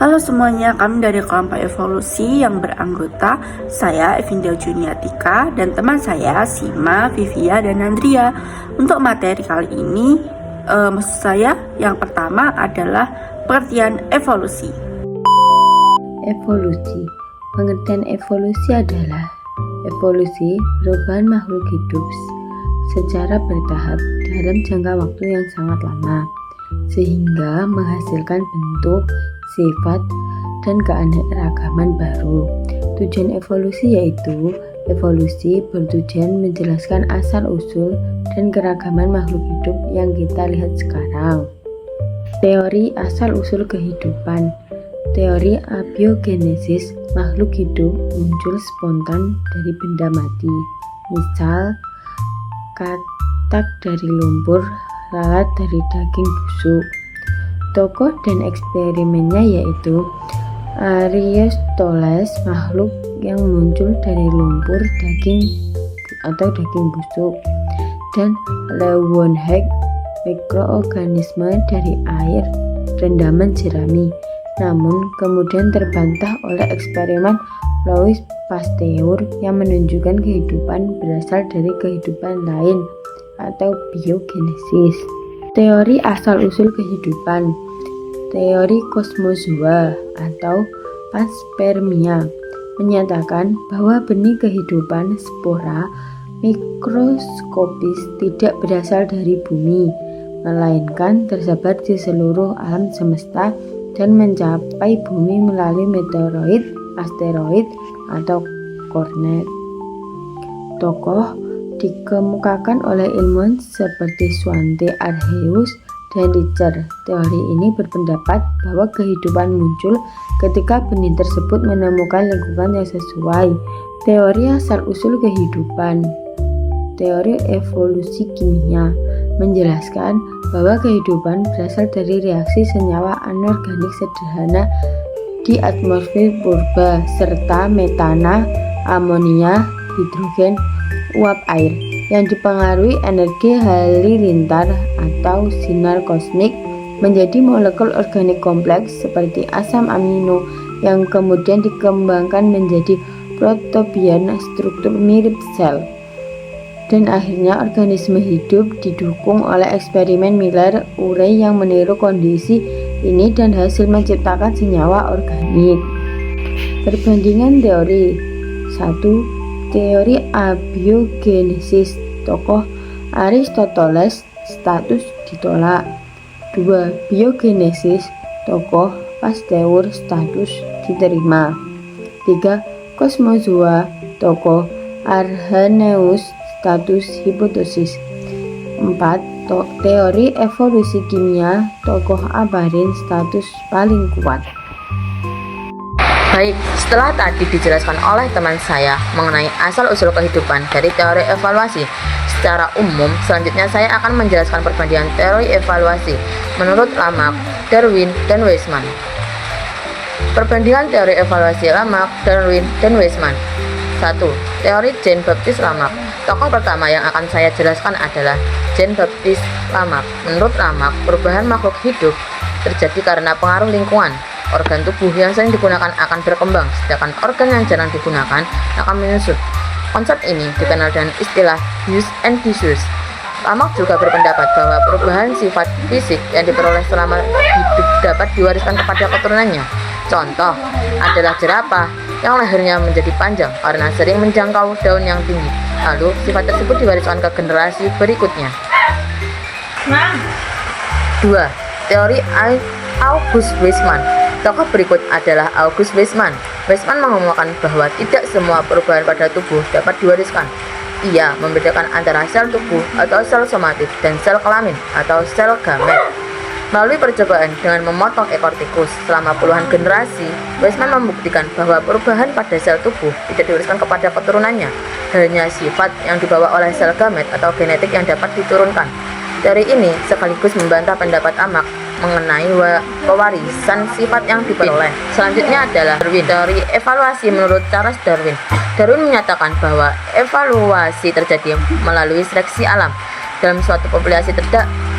Halo semuanya, kami dari kelompok evolusi yang beranggota saya Evinda Juniatika dan teman saya Sima, Vivia, dan Andria. Untuk materi kali ini, maksud saya yang pertama adalah pengertian evolusi. Evolusi. Pengertian evolusi adalah evolusi perubahan makhluk hidup secara bertahap dalam jangka waktu yang sangat lama, sehingga menghasilkan bentuk, sifat, dan keanekaragaman baru. Tujuan evolusi yaitu evolusi bertujuan menjelaskan asal-usul dan keragaman makhluk hidup yang kita lihat sekarang. Teori asal-usul kehidupan. Teori abiogenesis, makhluk hidup muncul spontan dari benda mati. Misal, katak dari lumpur, lalat dari daging busuk. Tokoh dan eksperimennya yaitu Aristoteles, makhluk yang muncul dari lumpur daging atau daging busuk, dan Leeuwenhoek, mikroorganisme dari air rendaman jerami, namun kemudian terbantah oleh eksperimen Louis Pasteur yang menunjukkan kehidupan berasal dari kehidupan lain atau biogenesis. Teori asal-usul kehidupan. Teori kosmozoa atau panspermia menyatakan bahwa benih kehidupan spora mikroskopis tidak berasal dari bumi, melainkan tersebar di seluruh alam semesta dan mencapai bumi melalui meteoroid, asteroid, atau kornet. Tokoh dikemukakan oleh ilmuwan seperti Svante Arrhenius dan Richard. Teori ini berpendapat bahwa kehidupan muncul ketika benih tersebut menemukan lingkungan yang sesuai. Teori asal-usul kehidupan. Teori evolusi kimia menjelaskan bahwa kehidupan berasal dari reaksi senyawa anorganik sederhana di atmosfer purba serta metana, amonia, hidrogen, uap air yang dipengaruhi energi halilintar atau sinar kosmik menjadi molekul organik kompleks seperti asam amino yang kemudian dikembangkan menjadi protobian struktur mirip sel. Dan akhirnya organisme hidup didukung oleh eksperimen Miller-Urey yang meniru kondisi ini dan hasil menciptakan senyawa organik. Perbandingan teori. 1. Teori abiogenesis. Tokoh Aristoteles, status ditolak. 2. Biogenesis. Tokoh Pasteur, status diterima. 3. Kosmozoa. Tokoh Arrhenius, status hipotesis. 4. Teori evolusi kimia. Tokoh Abarin, status paling kuat. Baik, setelah tadi dijelaskan oleh teman saya mengenai asal-usul kehidupan dari teori evaluasi secara umum, selanjutnya saya akan menjelaskan perbandingan teori evaluasi menurut Lamarck, Darwin, dan Weismann. Perbandingan teori evaluasi Lamarck, Darwin, dan Weismann. 1. Teori Jean-Baptiste Lamarck. Tokoh pertama yang akan saya jelaskan adalah Jean-Baptiste Lamarck. Menurut Lamarck, perubahan makhluk hidup terjadi karena pengaruh lingkungan. Organ tubuh yang sering digunakan akan berkembang, sedangkan organ yang jarang digunakan akan menyusut. Konsep ini dikenal dengan istilah use and disuse. Lamarck juga berpendapat bahwa perubahan sifat fisik yang diperoleh selama hidup dapat diwariskan kepada keturunannya. Contoh adalah jerapah yang lehernya menjadi panjang karena sering menjangkau daun yang tinggi. Lalu sifat tersebut diwariskan ke generasi berikutnya. 2. Teori August Weismann. Tokoh berikut adalah August Weismann. Weismann mengemukakan bahwa tidak semua perubahan pada tubuh dapat diwariskan. Ia membedakan antara sel tubuh atau sel somatik dan sel kelamin atau sel gamet. Melalui percobaan dengan memotong ekor tikus selama puluhan generasi, Weismann membuktikan bahwa perubahan pada sel tubuh tidak diwariskan kepada keturunannya, hanya sifat yang dibawa oleh sel gamet atau genetik yang dapat diturunkan. Teori ini sekaligus membantah pendapat Lamarck mengenai pewarisan sifat yang diperoleh. Selanjutnya adalah Darwin. Teori evaluasi menurut Charles Darwin. Darwin menyatakan bahwa evaluasi terjadi melalui seleksi alam. Dalam suatu populasi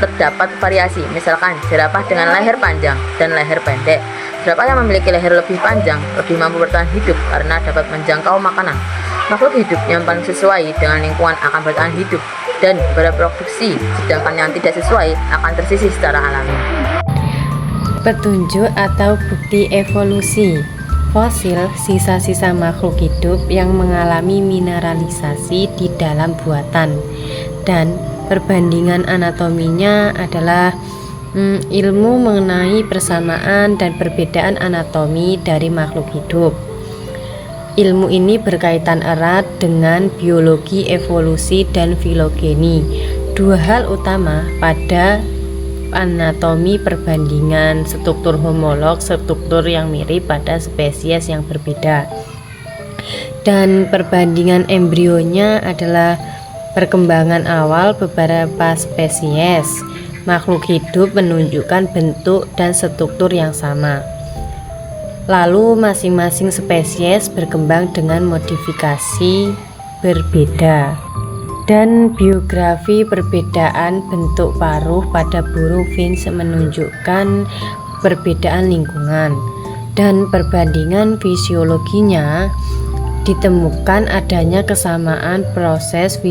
terdapat variasi, misalkan jerapah dengan leher panjang dan leher pendek. Jerapah yang memiliki leher lebih panjang lebih mampu bertahan hidup karena dapat menjangkau makanan. Makhluk hidup yang paling sesuai dengan lingkungan akan bertahan hidup dan bereproduksi, sedangkan yang tidak sesuai akan tersisih secara alami. Petunjuk atau bukti evolusi. Fosil, sisa-sisa makhluk hidup yang mengalami mineralisasi di dalam buatan, dan perbandingan anatominya adalah ilmu mengenai persamaan dan perbedaan anatomi dari makhluk hidup. Ilmu ini berkaitan erat dengan biologi evolusi dan filogeni, dua hal utama pada anatomi perbandingan struktur homolog, struktur yang mirip pada spesies yang berbeda. Dan perbandingan embrionya adalah perkembangan awal beberapa spesies makhluk hidup menunjukkan bentuk dan struktur yang sama. Lalu masing-masing spesies berkembang dengan modifikasi berbeda. Dan biografi perbedaan bentuk paruh pada burung finch menunjukkan perbedaan lingkungan. Dan perbandingan fisiologinya ditemukan adanya kesamaan proses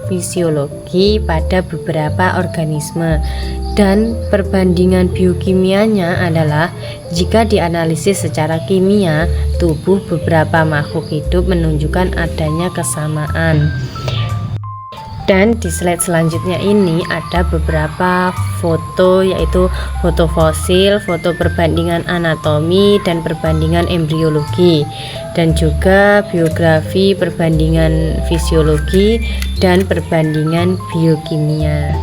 fisiologi pada beberapa organisme. Dan perbandingan biokimianya adalah jika dianalisis secara kimia tubuh beberapa makhluk hidup menunjukkan adanya kesamaan. Dan di slide selanjutnya ini ada beberapa foto, yaitu foto fosil, foto perbandingan anatomi dan perbandingan embriologi, dan juga biografi perbandingan fisiologi dan perbandingan biokimia.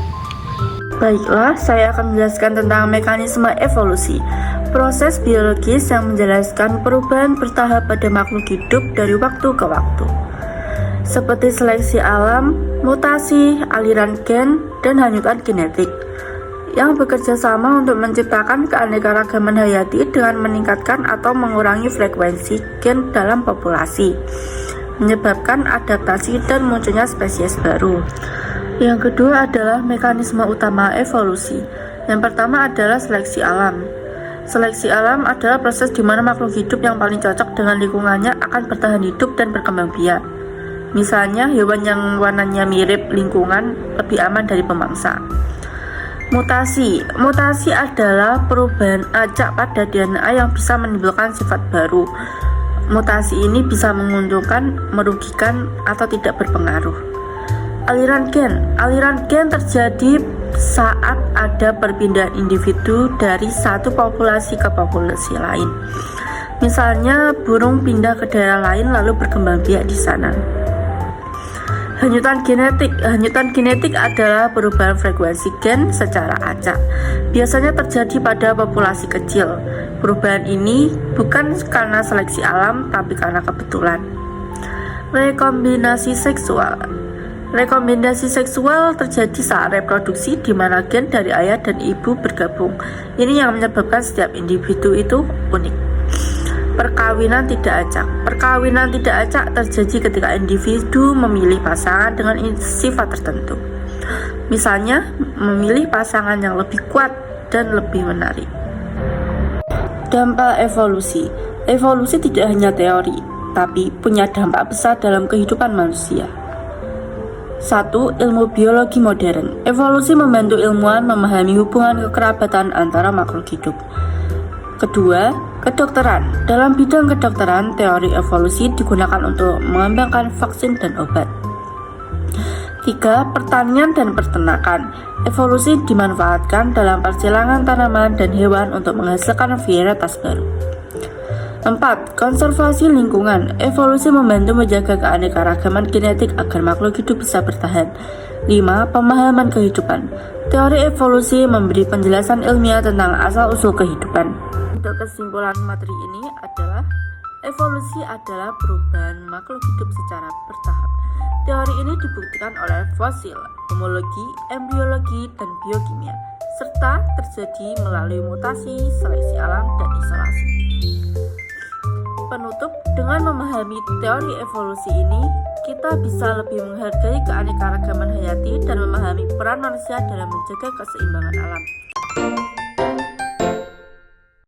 Baiklah, saya akan menjelaskan tentang mekanisme evolusi, proses biologis yang menjelaskan perubahan bertahap pada makhluk hidup dari waktu ke waktu. Seperti seleksi alam, mutasi, aliran gen, dan hanyutan genetik, yang bekerja sama untuk menciptakan keanekaragaman hayati dengan meningkatkan atau mengurangi frekuensi gen dalam populasi, menyebabkan adaptasi dan munculnya spesies baru. Yang kedua adalah mekanisme utama evolusi. Yang pertama adalah seleksi alam. Seleksi alam adalah proses di mana makhluk hidup yang paling cocok dengan lingkungannya akan bertahan hidup dan berkembang biak. Misalnya, hewan yang warnanya mirip lingkungan lebih aman dari pemangsa. Mutasi. Mutasi adalah perubahan acak pada DNA yang bisa menimbulkan sifat baru. Mutasi ini bisa menguntungkan, merugikan, atau tidak berpengaruh. Aliran gen terjadi saat ada perpindahan individu dari satu populasi ke populasi lain. Misalnya, burung pindah ke daerah lain lalu berkembang biak di sana. Hanyutan genetik adalah perubahan frekuensi gen secara acak. Biasanya terjadi pada populasi kecil. Perubahan ini bukan karena seleksi alam, tapi karena kebetulan. Rekombinasi seksual terjadi saat reproduksi di mana gen dari ayah dan ibu bergabung. Ini yang menyebabkan setiap individu itu unik. Perkawinan tidak acak terjadi ketika individu memilih pasangan dengan sifat tertentu. Misalnya, memilih pasangan yang lebih kuat dan lebih menarik. Dampak evolusi. Evolusi tidak hanya teori, tapi punya dampak besar dalam kehidupan manusia. 1. Ilmu biologi modern. Evolusi membantu ilmuwan memahami hubungan kekerabatan antara makhluk hidup. Kedua, kedokteran. Dalam bidang kedokteran, teori evolusi digunakan untuk mengembangkan vaksin dan obat. 3. Pertanian dan peternakan. Evolusi dimanfaatkan dalam persilangan tanaman dan hewan untuk menghasilkan varietas baru. 4. Konservasi lingkungan. Evolusi membantu menjaga keanekaragaman genetik agar makhluk hidup bisa bertahan. 5. Pemahaman kehidupan. Teori evolusi memberi penjelasan ilmiah tentang asal-usul kehidupan. Untuk kesimpulan materi ini adalah evolusi adalah perubahan makhluk hidup secara bertahap. Teori ini dibuktikan oleh fosil, homologi, embriologi, dan biokimia, serta terjadi melalui mutasi, seleksi alam, dan isolasi. Penutup, dengan memahami teori evolusi ini, kita bisa lebih menghargai keanekaragaman hayati dan memahami peran manusia dalam menjaga keseimbangan alam.